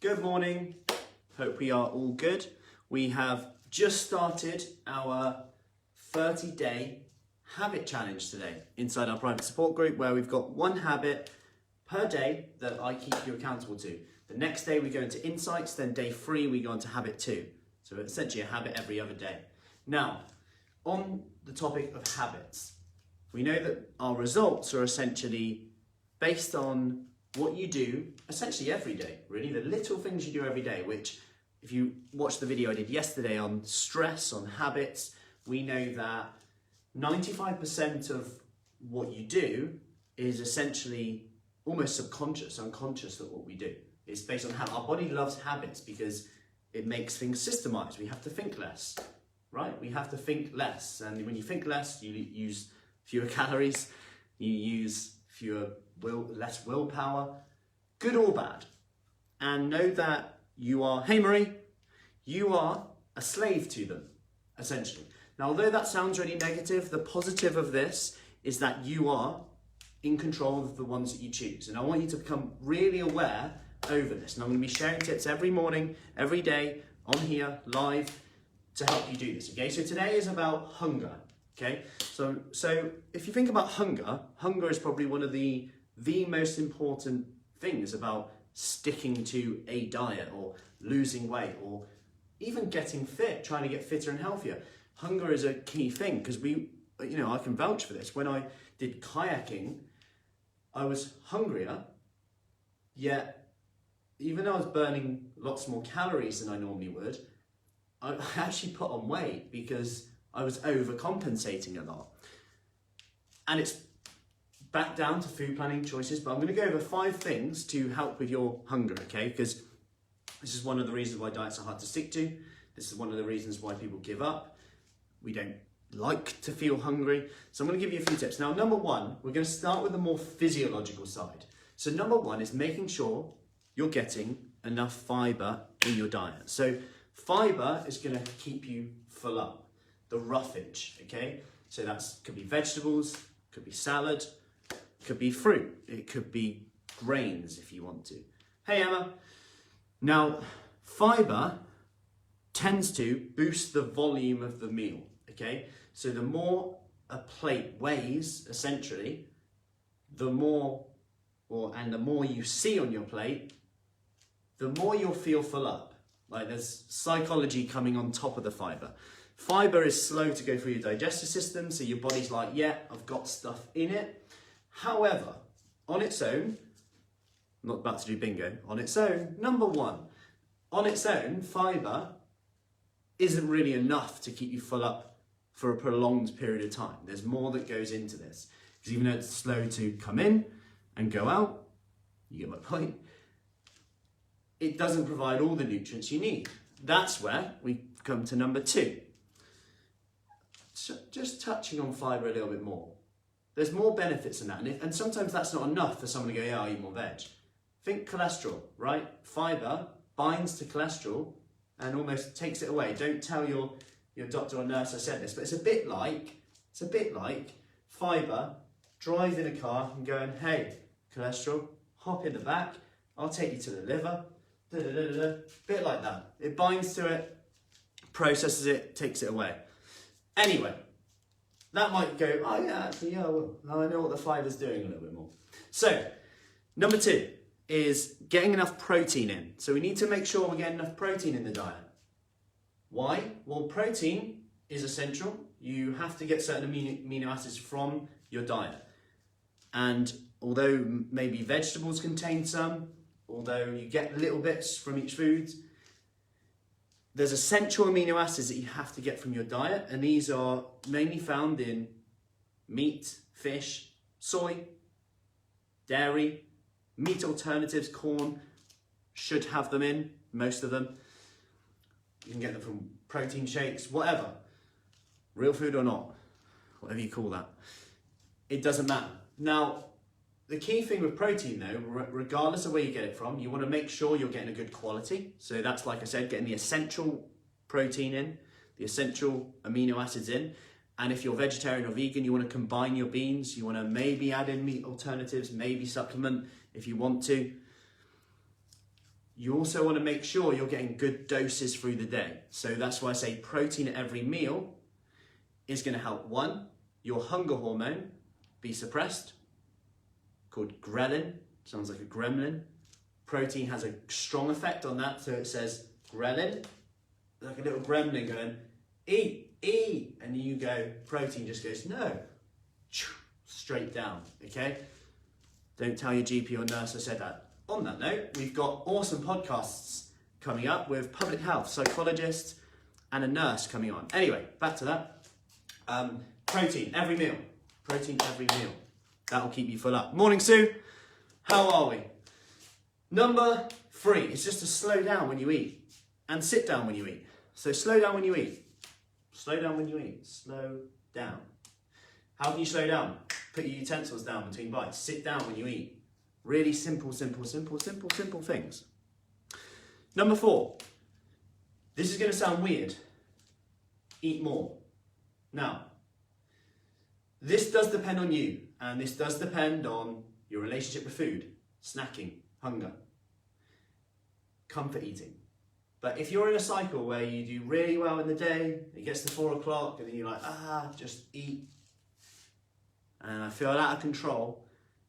Good morning. Hope we are all good. We have just started our 30-day habit challenge today inside our private support group, where we've got one habit per day that I keep you accountable to. The next day we go into insights, then day 3 we go into habit 2. So essentially a habit every other day. Now, on the topic of habits, we know that our results are essentially based on what you do essentially every day, really, the little things you do every day, which if you watch the video I did yesterday on stress, on habits, we know that 95% of what you do is essentially almost subconscious, unconscious of what we do. It's based on how our body loves habits because it makes things systemized. We have to think less, right? We have to think less. And when you think less, you use fewer calories, you use less willpower, good or bad. And know that you are, hey Marie, you are a slave to them, essentially. Now, although that sounds really negative, the positive of this is that you are in control of the ones that you choose. And I want you to become really aware over this. And I'm going to be sharing tips every morning, every day, on here, live, to help you do this, okay? So today is about hunger, okay? So if you think about hunger is probably one of the most important things about sticking to a diet or losing weight or even getting fit, trying to get fitter and healthier. Hunger is a key thing because I can vouch for this. When I did kayaking, I was hungrier, yet even though I was burning lots more calories than I normally would, I actually put on weight because I was overcompensating a lot. And it's back down to food planning choices, but I'm going to go over 5 things to help with your hunger, okay? Because this is one of the reasons why diets are hard to stick to. This is one of the reasons why people give up. We don't like to feel hungry. So I'm going to give you a few tips. Now, number 1, we're going to start with the more physiological side. So number 1 is making sure you're getting enough fiber in your diet. So fiber is going to keep you full up, the roughage, okay? So could be vegetables, could be salad, could be fruit, it could be grains if you want to. Hey Emma. Now, fiber tends to boost the volume of the meal, okay? So the more a plate weighs, essentially, the more you see on your plate, the more you'll feel full up. Like there's psychology coming on top of the fiber. Fiber is slow to go through your digestive system, so your body's like, yeah, I've got stuff in it. However, on its own, I'm not about to do bingo, on its own, number 1, on its own, fiber isn't really enough to keep you full up for a prolonged period of time. There's more that goes into this. Because even though it's slow to come in and go out, you get my point, it doesn't provide all the nutrients you need. That's where we come to number 2. So just touching on fiber a little bit more. There's more benefits in that, and sometimes that's not enough for someone to go, yeah, I'll eat more veg. Think cholesterol, right? Fiber binds to cholesterol and almost takes it away. Don't tell your doctor or nurse I said this, but it's a bit like fiber driving a car and going, hey, cholesterol, hop in the back, I'll take you to the liver, bit like that. It binds to it, processes it, takes it away. Anyway, that might go, oh yeah, actually, yeah, well, now I know what the fiber's doing a little bit more. So, number 2 is getting enough protein in. So we need to make sure we're getting enough protein in the diet. Why? Well, protein is essential. You have to get certain amino acids from your diet. And although maybe vegetables contain some, although you get little bits from each food, there's essential amino acids that you have to get from your diet, and these are mainly found in meat, fish, soy, dairy, meat alternatives, corn should have them in, most of them. You can get them from protein shakes, whatever, real food or not, whatever you call that. It doesn't matter. Now, the key thing with protein though, regardless of where you get it from, you want to make sure you're getting a good quality. So that's, like I said, getting the essential protein in, the essential amino acids in. And if you're vegetarian or vegan, you want to combine your beans. You want to maybe add in meat alternatives, maybe supplement if you want to. You also want to make sure you're getting good doses through the day. So that's why I say protein at every meal is going to help, one, your hunger hormone be suppressed, called ghrelin, sounds like a gremlin. Protein has a strong effect on that, so it says ghrelin, like a little gremlin going, eat, eat, and you go, protein just goes, no, straight down, okay? Don't tell your GP or nurse I said that. On that note, we've got awesome podcasts coming up with public health psychologists and a nurse coming on. Anyway, back to that. Protein every meal. Protein every meal. That'll keep you full up. Morning, Sue. How are we? Number 3 is just to slow down when you eat and sit down when you eat. So slow down when you eat. Slow down when you eat. Slow down. How can you slow down? Put your utensils down between bites. Sit down when you eat. Really simple, simple, simple, simple, simple things. Number 4. This is going to sound weird. Eat more. Now, this does depend on you, and this does depend on your relationship with food, snacking, hunger, comfort eating. But if you're in a cycle where you do really well in the day, it gets to 4 o'clock, and then you're like, just eat, and I feel out of control,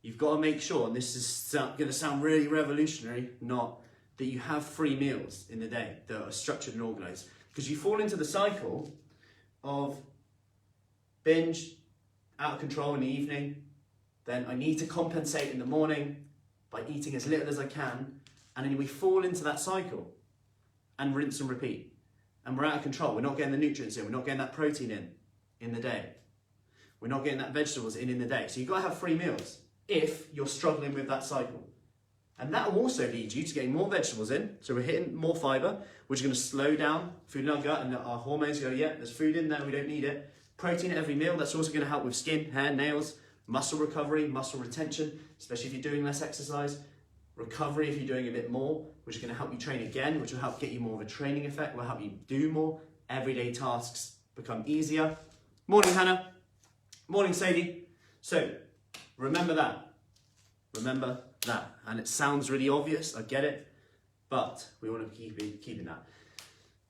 you've got to make sure, and this is going to sound really revolutionary, not that you have 3 meals in the day that are structured and organised. Because you fall into the cycle of binge, out of control in the evening, then I need to compensate in the morning by eating as little as I can, and then we fall into that cycle and rinse and repeat. And we're out of control. We're not getting the nutrients in, we're not getting that protein in the day. We're not getting that vegetables in the day. So you've got to have 3 meals if you're struggling with that cycle. And that will also lead you to getting more vegetables in. So we're hitting more fibre, which is going to slow down food in our gut, and our hormones go, yeah, there's food in there, we don't need it. Protein at every meal, that's also going to help with skin, hair, nails, muscle recovery, muscle retention, especially if you're doing less exercise. Recovery if you're doing a bit more, which is going to help you train again, which will help get you more of a training effect, will help you do more. Everyday tasks become easier. Morning, Hannah. Morning, Sadie. So, remember that. Remember that. And it sounds really obvious, I get it, but we want to keep keeping that.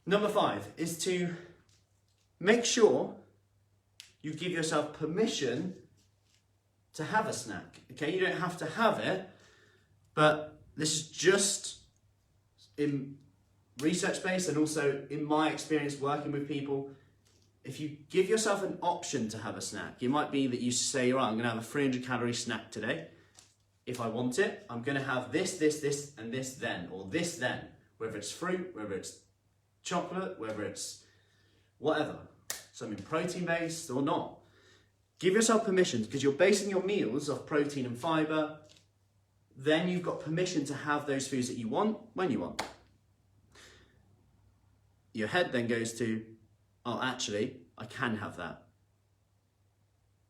Number 5 is to make sure you give yourself permission to have a snack. Okay, you don't have to have it, but this is just in research based and also in my experience working with people. If you give yourself an option to have a snack, it might be that you say, right, I'm going to have a 300 calorie snack today. If I want it, I'm going to have this, and this then, or this then. Whether it's fruit, whether it's chocolate, whether it's whatever. Something protein based or not. Give yourself permission, because you're basing your meals off protein and fibre. Then you've got permission to have those foods that you want when you want. Your head then goes to, oh, actually, I can have that.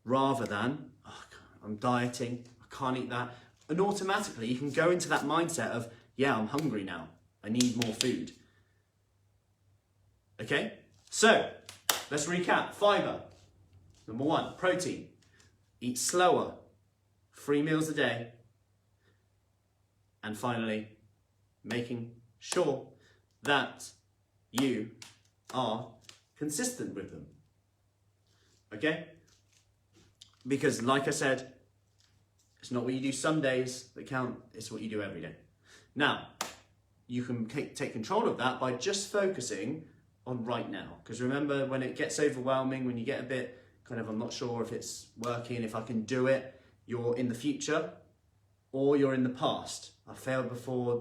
Rather than, oh, I'm dieting, I can't eat that. And automatically you can go into that mindset of, yeah, I'm hungry now. I need more food. Okay? So, let's recap. Fibre. Number 1, protein. Eat slower. 3 meals a day. And finally, making sure that you are consistent with them. Okay? Because like I said, it's not what you do some days that count, it's what you do every day. Now, you can take control of that by just focusing on right now. Because remember, when it gets overwhelming, when you get a bit kind of, I'm not sure if it's working, if I can do it, you're in the future or you're in the past. I failed before,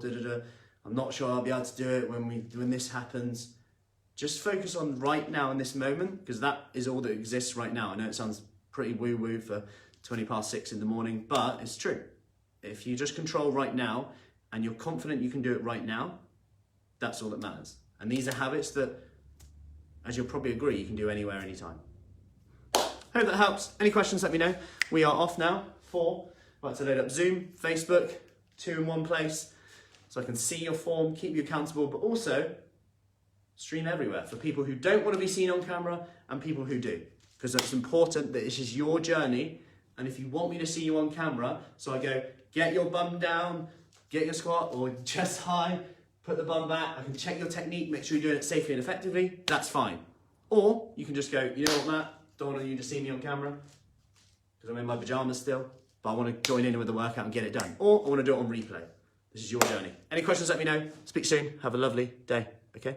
I'm not sure I'll be able to do it when this happens. Just focus on right now in this moment, because that is all that exists right now. I know it sounds pretty woo-woo for 6:20 in the morning, but it's true. If you just control right now and you're confident you can do it right now, that's all that matters. And these are habits that, as you'll probably agree, you can do anywhere, anytime. Hope that helps. Any questions, let me know. We are off now for, right, to load up Zoom, Facebook, 2 in one place, so I can see your form, keep you accountable, but also stream everywhere for people who don't want to be seen on camera and people who do. Because it's important that this is your journey, and if you want me to see you on camera, so I go, get your bum down, get your squat or chest high, put the bum back. I can check your technique, make sure you're doing it safely and effectively. That's fine. Or you can just go, you know what, Matt? Don't want you to see me on camera because I'm in my pajamas still, but I want to join in with the workout and get it done. Or I want to do it on replay. This is your journey. Any questions, let me know. Speak soon. Have a lovely day. Okay?